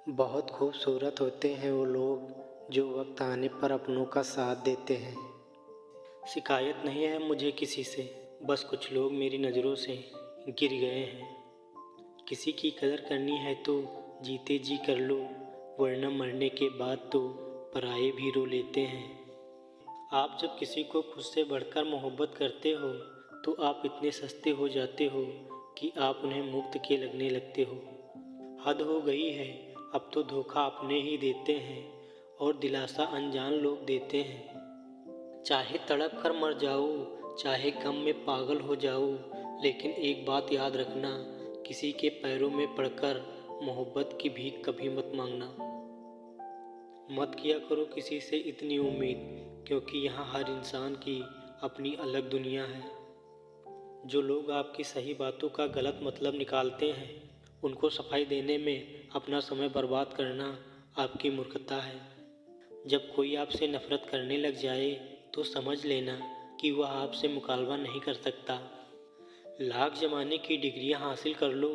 बहुत खूबसूरत होते हैं वो लोग जो वक्त आने पर अपनों का साथ देते हैं। शिकायत नहीं है मुझे किसी से, बस कुछ लोग मेरी नज़रों से गिर गए हैं। किसी की कदर करनी है तो जीते जी कर लो, वरना मरने के बाद तो पराये भी रो लेते हैं। आप जब किसी को खुद से बढ़कर मोहब्बत करते हो तो आप इतने सस्ते हो जाते हो कि आप उन्हें मुफ्त के लगने लगते हो। हद हो गई है, अब तो धोखा अपने ही देते हैं और दिलासा अनजान लोग देते हैं। चाहे तड़प कर मर जाओ, चाहे गम में पागल हो जाओ, लेकिन एक बात याद रखना, किसी के पैरों में पड़कर मोहब्बत की भीख कभी मत मांगना। मत किया करो किसी से इतनी उम्मीद, क्योंकि यहाँ हर इंसान की अपनी अलग दुनिया है। जो लोग आपकी सही बातों का गलत मतलब निकालते हैं, उनको सफाई देने में अपना समय बर्बाद करना आपकी मूर्खता है। जब कोई आपसे नफरत करने लग जाए तो समझ लेना कि वह आपसे मुकालवा नहीं कर सकता। लाख ज़माने की डिग्रियां हासिल कर लो,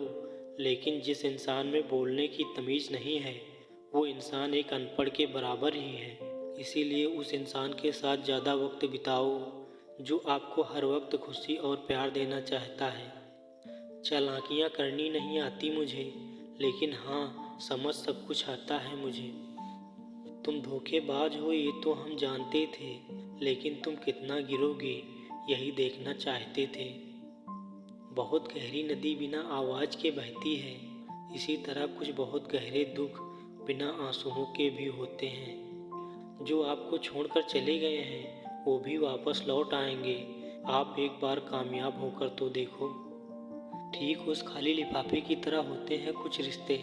लेकिन जिस इंसान में बोलने की तमीज़ नहीं है, वो इंसान एक अनपढ़ के बराबर ही है। इसीलिए उस इंसान के साथ ज़्यादा वक्त बिताओ जो आपको हर वक्त खुशी और प्यार देना चाहता है। चालाकियाँ करनी नहीं आती मुझे, लेकिन हाँ, समझ सब कुछ आता है मुझे। तुम धोखेबाज हो ये तो हम जानते थे, लेकिन तुम कितना गिरोगे यही देखना चाहते थे। बहुत गहरी नदी बिना आवाज़ के बहती है, इसी तरह कुछ बहुत गहरे दुख बिना आंसुओं के भी होते हैं। जो आपको छोड़कर चले गए हैं वो भी वापस लौट आएंगे, आप एक बार कामयाब होकर तो देखो। ठीक उस खाली लिफाफे की तरह होते हैं कुछ रिश्ते,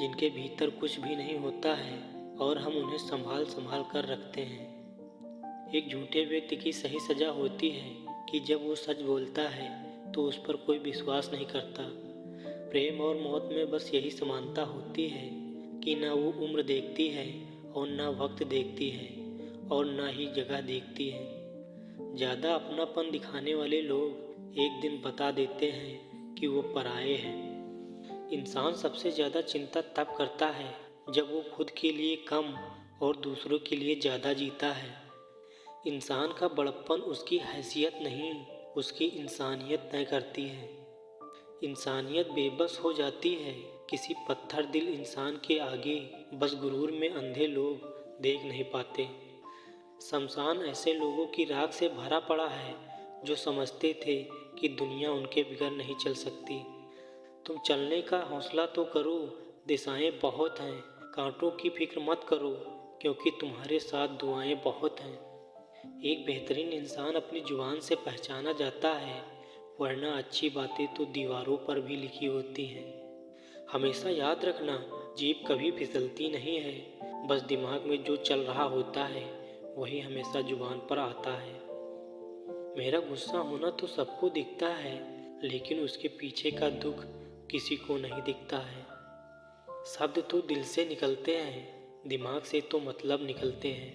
जिनके भीतर कुछ भी नहीं होता है और हम उन्हें संभाल संभाल कर रखते हैं। एक झूठे व्यक्ति की सही सज़ा होती है कि जब वो सच बोलता है तो उस पर कोई विश्वास नहीं करता। प्रेम और मौत में बस यही समानता होती है कि ना वो उम्र देखती है और ना वक्त देखती है और ना ही जगह देखती है। ज़्यादा अपनापन दिखाने वाले लोग एक दिन बता देते हैं कि वो पराये हैं। इंसान सबसे ज़्यादा चिंता तब करता है जब वो खुद के लिए कम और दूसरों के लिए ज़्यादा जीता है। इंसान का बड़प्पन उसकी हैसियत नहीं, उसकी इंसानियत तय करती है। इंसानियत बेबस हो जाती है किसी पत्थर दिल इंसान के आगे, बस गुरूर में अंधे लोग देख नहीं पाते। शमशान ऐसे लोगों की राख से भरा पड़ा है जो समझते थे कि दुनिया उनके बगैर नहीं चल सकती। तुम चलने का हौसला तो करो, दिशाएं बहुत हैं, कांटों की फिक्र मत करो, क्योंकि तुम्हारे साथ दुआएं बहुत हैं। एक बेहतरीन इंसान अपनी जुबान से पहचाना जाता है, वरना अच्छी बातें तो दीवारों पर भी लिखी होती हैं। हमेशा याद रखना, जीभ कभी फिसलती नहीं है, बस दिमाग में जो चल रहा होता है वही हमेशा जुबान पर आता है। मेरा गुस्सा होना तो सबको दिखता है, लेकिन उसके पीछे का दुख किसी को नहीं दिखता है। शब्द तो दिल से निकलते हैं, दिमाग से तो मतलब निकलते हैं।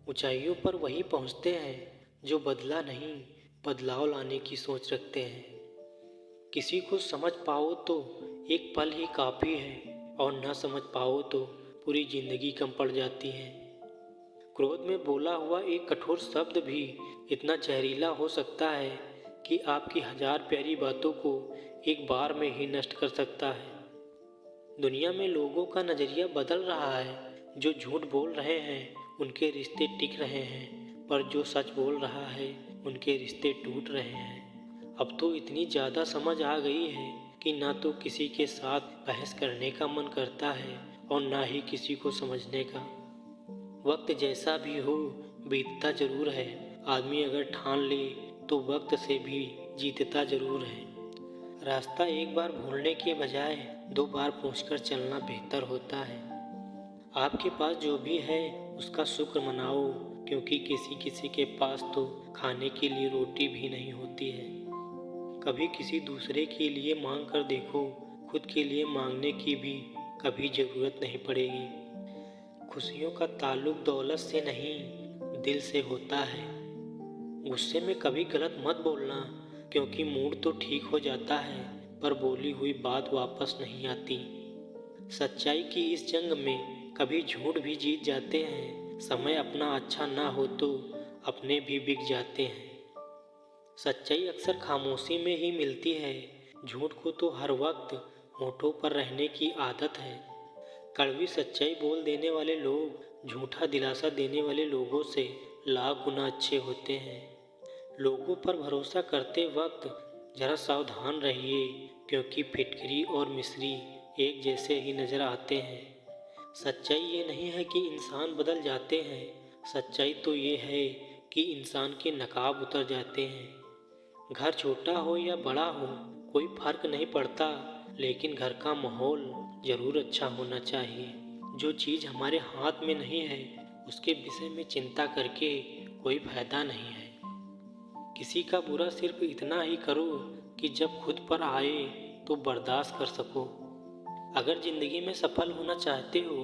ऊंचाइयों पर वही पहुंचते हैं जो बदला नहीं, बदलाव लाने की सोच रखते हैं। किसी को समझ पाओ तो एक पल ही काफ़ी है, और ना समझ पाओ तो पूरी जिंदगी कम पड़ जाती है। क्रोध में बोला हुआ एक कठोर शब्द भी इतना जहरीला हो सकता है कि आपकी हजार प्यारी बातों को एक बार में ही नष्ट कर सकता है। दुनिया में लोगों का नज़रिया बदल रहा है, जो झूठ बोल रहे हैं उनके रिश्ते टिक रहे हैं, पर जो सच बोल रहा है उनके रिश्ते टूट रहे हैं। अब तो इतनी ज़्यादा समझ आ गई है कि ना तो किसी के साथ बहस करने का मन करता है और ना ही किसी को समझने का। वक्त जैसा भी हो, बीतता जरूर है। आदमी अगर ठान ले तो वक्त से भी जीतता जरूर है। रास्ता एक बार भूलने के बजाय 2 बार पूछकर चलना बेहतर होता है। आपके पास जो भी है उसका शुक्र मनाओ, क्योंकि किसी किसी के पास तो खाने के लिए रोटी भी नहीं होती है। कभी किसी दूसरे के लिए मांग कर देखो, खुद के लिए मांगने की भी कभी ज़रूरत नहीं पड़ेगी। खुशियों का ताल्लुक दौलत से नहीं, दिल से होता है। गुस्से में कभी गलत मत बोलना, क्योंकि मूड तो ठीक हो जाता है पर बोली हुई बात वापस नहीं आती। सच्चाई की इस जंग में कभी झूठ भी जीत जाते हैं। समय अपना अच्छा ना हो तो अपने भी बिक जाते हैं। सच्चाई अक्सर खामोशी में ही मिलती है। झूठ को तो हर वक्त होठों पर रहने की आदत है। कड़वी सच्चाई बोल देने वाले लोग झूठा दिलासा देने वाले लोगों से लाख गुना अच्छे होते हैं। लोगों पर भरोसा करते वक्त जरा सावधान रहिए, क्योंकि फिटकरी और मिस्री एक जैसे ही नजर आते हैं। सच्चाई ये नहीं है कि इंसान बदल जाते हैं, सच्चाई तो ये है कि इंसान के नकाब उतर जाते हैं। घर छोटा हो या बड़ा हो कोई फर्क नहीं पड़ता, लेकिन घर का माहौल जरूर अच्छा होना चाहिए। जो चीज़ हमारे हाथ में नहीं है उसके विषय में चिंता करके कोई फायदा नहीं है। किसी का बुरा सिर्फ इतना ही करो कि जब खुद पर आए तो बर्दाश्त कर सको। अगर जिंदगी में सफल होना चाहते हो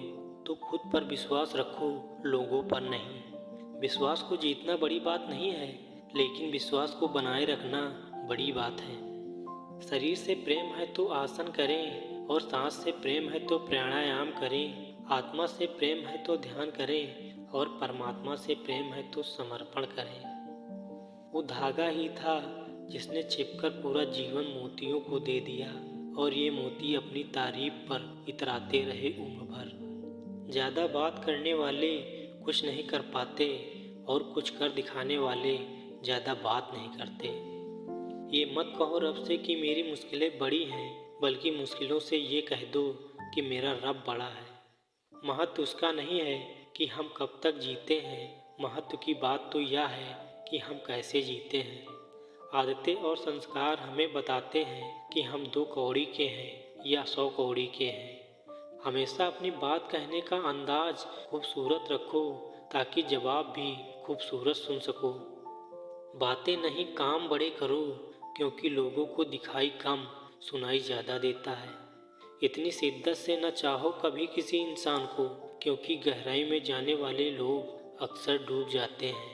तो खुद पर विश्वास रखो, लोगों पर नहीं। विश्वास को जीतना बड़ी बात नहीं है, लेकिन विश्वास को बनाए रखना बड़ी बात है। शरीर से प्रेम है तो आसन करें, और सांस से प्रेम है तो प्राणायाम करें। आत्मा से प्रेम है तो ध्यान करें, और परमात्मा से प्रेम है तो समर्पण करें। वो धागा ही था जिसने छिपकर पूरा जीवन मोतियों को दे दिया, और ये मोती अपनी तारीफ पर इतराते रहे उम्र भर। ज़्यादा बात करने वाले कुछ नहीं कर पाते, और कुछ कर दिखाने वाले ज़्यादा बात नहीं करते। ये मत कहो रब से कि मेरी मुश्किलें बड़ी हैं, बल्कि मुश्किलों से ये कह दो कि मेरा रब बड़ा है। महत्व उसका नहीं है कि हम कब तक जीते हैं, महत्व की बात तो यह है कि हम कैसे जीते हैं। आदतें और संस्कार हमें बताते हैं कि हम 2 कौड़ी के हैं या 100 कौड़ी के हैं। हमेशा अपनी बात कहने का अंदाज खूबसूरत रखो, ताकि जवाब भी खूबसूरत सुन सको। बातें नहीं काम बड़े करो, क्योंकि लोगों को दिखाई कम सुनाई ज़्यादा देता है। इतनी शिद्दत से न चाहो कभी किसी इंसान को, क्योंकि गहराई में जाने वाले लोग अक्सर डूब जाते हैं।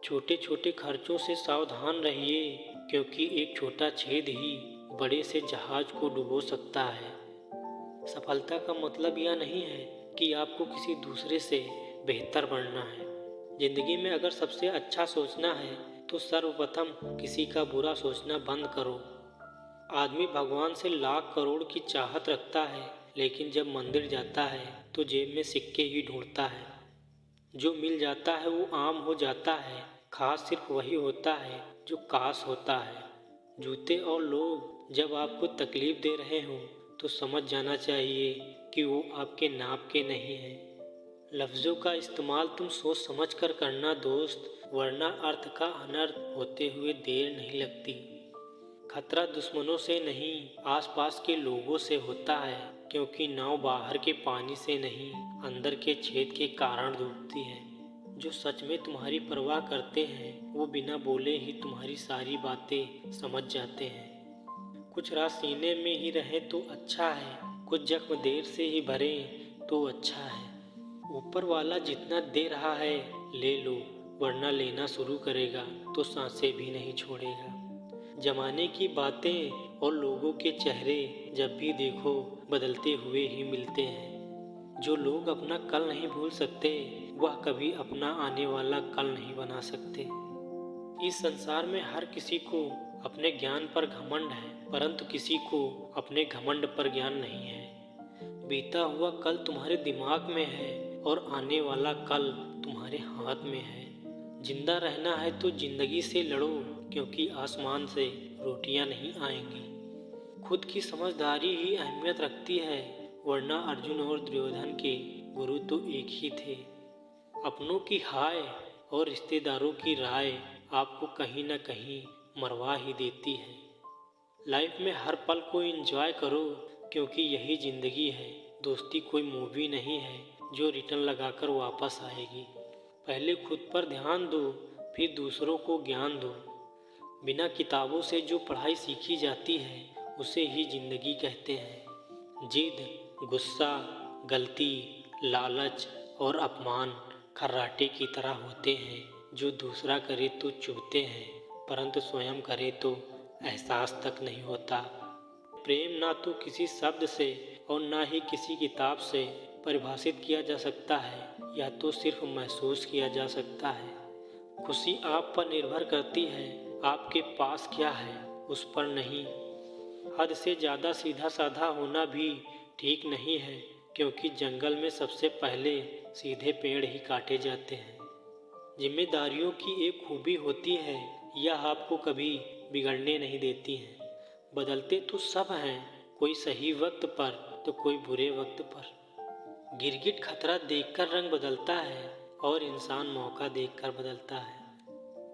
छोटे छोटे खर्चों से सावधान रहिए, क्योंकि एक छोटा छेद ही बड़े से जहाज को डुबो सकता है। सफलता का मतलब यह नहीं है कि आपको किसी दूसरे से बेहतर बनना है। जिंदगी में अगर सबसे अच्छा सोचना है तो सर्वप्रथम किसी का बुरा सोचना बंद करो। आदमी भगवान से लाख करोड़ की चाहत रखता है, लेकिन जब मंदिर जाता है तो जेब में सिक्के ही ढूंढता है। जो मिल जाता है वो आम हो जाता है, खास सिर्फ वही होता है जो काश होता है। जूते और लोग जब आपको तकलीफ दे रहे हों तो समझ जाना चाहिए कि वो आपके नाप के नहीं हैं। लफ्ज़ों का इस्तेमाल तुम सोच समझ कर करना दोस्त, वरना अर्थ का अनर्थ होते हुए देर नहीं लगती। खतरा दुश्मनों से नहीं, आसपास के लोगों से होता है, क्योंकि नाव बाहर के पानी से नहीं, अंदर के छेद के कारण डूबती है। जो सच में तुम्हारी परवाह करते हैं वो बिना बोले ही तुम्हारी सारी बातें समझ जाते हैं। कुछ रात सीने में ही रहे तो अच्छा है, कुछ जख्म देर से ही भरे तो अच्छा है। ऊपर वाला जितना दे रहा है ले लो, वरना लेना शुरू करेगा तो सांसें भी नहीं छोड़ेगा। जमाने की बातें और लोगों के चेहरे जब भी देखो बदलते हुए ही मिलते हैं। जो लोग अपना कल नहीं भूल सकते वह कभी अपना आने वाला कल नहीं बना सकते। इस संसार में हर किसी को अपने ज्ञान पर घमंड है, परंतु किसी को अपने घमंड पर ज्ञान नहीं है। बीता हुआ कल तुम्हारे दिमाग में है और आने वाला कल तुम्हारे हाथ में है। जिंदा रहना है तो जिंदगी से लड़ो, क्योंकि आसमान से रोटियां नहीं आएंगी। खुद की समझदारी ही अहमियत रखती है, वरना अर्जुन और दुर्योधन के गुरु तो एक ही थे। अपनों की हाय और रिश्तेदारों की राय आपको कहीं न कहीं मरवा ही देती है। लाइफ में हर पल को एंजॉय करो, क्योंकि यही जिंदगी है। दोस्ती कोई मूवी नहीं है जो रिटर्न लगाकर वापस आएगी। पहले खुद पर ध्यान दो, फिर दूसरों को ज्ञान दो। बिना किताबों से जो पढ़ाई सीखी जाती है उसे ही जिंदगी कहते हैं। जिद, गुस्सा, गलती, लालच और अपमान खर्राटे की तरह होते हैं, जो दूसरा करे तो चुभते हैं, परंतु स्वयं करे तो एहसास तक नहीं होता। प्रेम ना तो किसी शब्द से और ना ही किसी किताब से परिभाषित किया जा सकता है, या तो सिर्फ महसूस किया जा सकता है। खुशी आप पर निर्भर करती है, आपके पास क्या है उस पर नहीं। हद से ज़्यादा सीधा साधा होना भी ठीक नहीं है, क्योंकि जंगल में सबसे पहले सीधे पेड़ ही काटे जाते हैं। जिम्मेदारियों की एक खूबी होती है, यह आपको कभी बिगड़ने नहीं देती हैं। बदलते तो सब हैं, कोई सही वक्त पर तो कोई बुरे वक्त पर। गिरगिट खतरा देखकर रंग बदलता है और इंसान मौका देखकर बदलता है।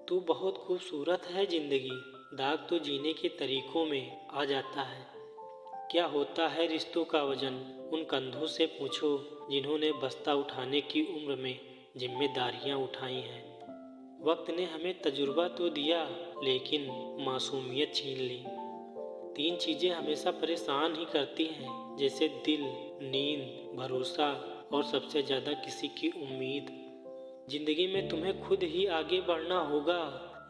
तू बहुत खूबसूरत है जिंदगी, दाग तो जीने के तरीकों में आ जाता है। क्या होता है रिश्तों का वजन, उन कंधों से पूछो जिन्होंने बस्ता उठाने की उम्र में जिम्मेदारियां उठाई हैं। वक्त ने हमें तजुर्बा तो दिया, लेकिन मासूमियत छीन ली। 3 चीज़ें हमेशा परेशान ही करती हैं, जैसे दिल, नींद, भरोसा और सबसे ज़्यादा किसी की उम्मीद। जिंदगी में तुम्हें खुद ही आगे बढ़ना होगा,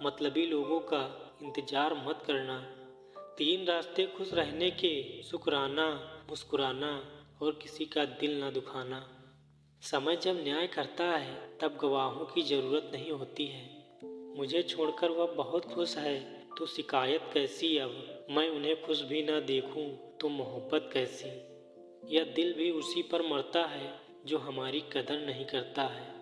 मतलबी लोगों का इंतजार मत करना। 3 रास्ते खुश रहने के, शुक्राना, मुस्कुराना और किसी का दिल न दुखाना। समय जब न्याय करता है तब गवाहों की ज़रूरत नहीं होती है। मुझे छोड़कर वह बहुत खुश है, तो शिकायत कैसी अब। मैं उन्हें खुश भी ना देखूं तो मोहब्बत कैसी। यह दिल भी उसी पर मरता है जो हमारी कदर नहीं करता है।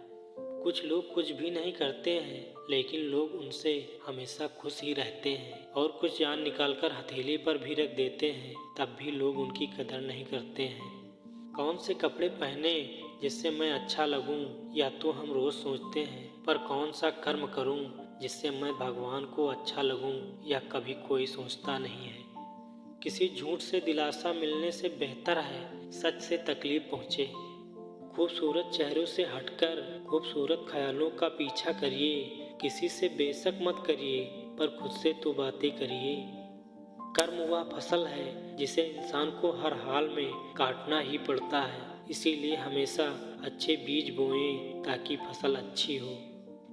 कुछ लोग कुछ भी नहीं करते हैं, लेकिन लोग उनसे हमेशा खुश ही रहते हैं। और कुछ जान निकालकर हथेली पर भी रख देते हैं, तब भी लोग उनकी कदर नहीं करते हैं। कौन से कपड़े पहने जिससे मैं अच्छा लगूं, या तो हम रोज सोचते हैं, पर कौन सा कर्म करूं जिससे मैं भगवान को अच्छा लगूं, या कभी कोई सोचता नहीं है। किसी झूठ से दिलासा मिलने से बेहतर है सच से तकलीफ पहुँचे। खूबसूरत चेहरों से हटकर खूबसूरत ख्यालों का पीछा करिए। किसी से बेशक मत करिए, पर खुद से तो बातें करिए। कर्म वह फसल है जिसे इंसान को हर हाल में काटना ही पड़ता है, इसीलिए हमेशा अच्छे बीज बोएं ताकि फसल अच्छी हो।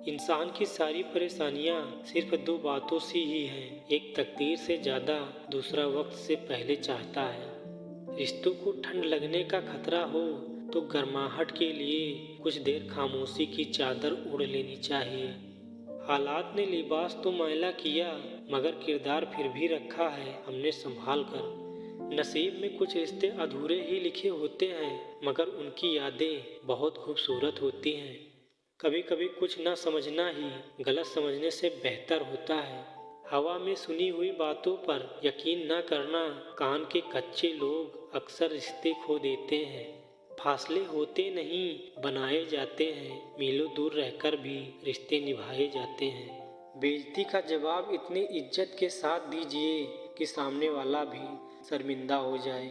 इंसान की सारी परेशानियां सिर्फ 2 बातों से ही हैं, एक तकदीर से ज़्यादा, दूसरा वक्त से पहले चाहता है। रिश्तों को ठंड लगने का खतरा हो तो गर्माहट के लिए कुछ देर खामोशी की चादर ओढ़ लेनी चाहिए। हालात ने लिबास तो मैला किया, मगर किरदार फिर भी रखा है हमने संभाल कर। नसीब में कुछ रिश्ते अधूरे ही लिखे होते हैं, मगर उनकी यादें बहुत खूबसूरत होती हैं। कभी कभी कुछ ना समझना ही गलत समझने से बेहतर होता है। हवा में सुनी हुई बातों पर यकीन न करना। कान के कच्चे लोग अक्सर रिश्ते खो देते हैं। फासले होते नहीं, बनाए जाते हैं। मीलों दूर रहकर भी रिश्ते निभाए जाते हैं। बेइज्जती का जवाब इतनी इज्जत के साथ दीजिए कि सामने वाला भी शर्मिंदा हो जाए।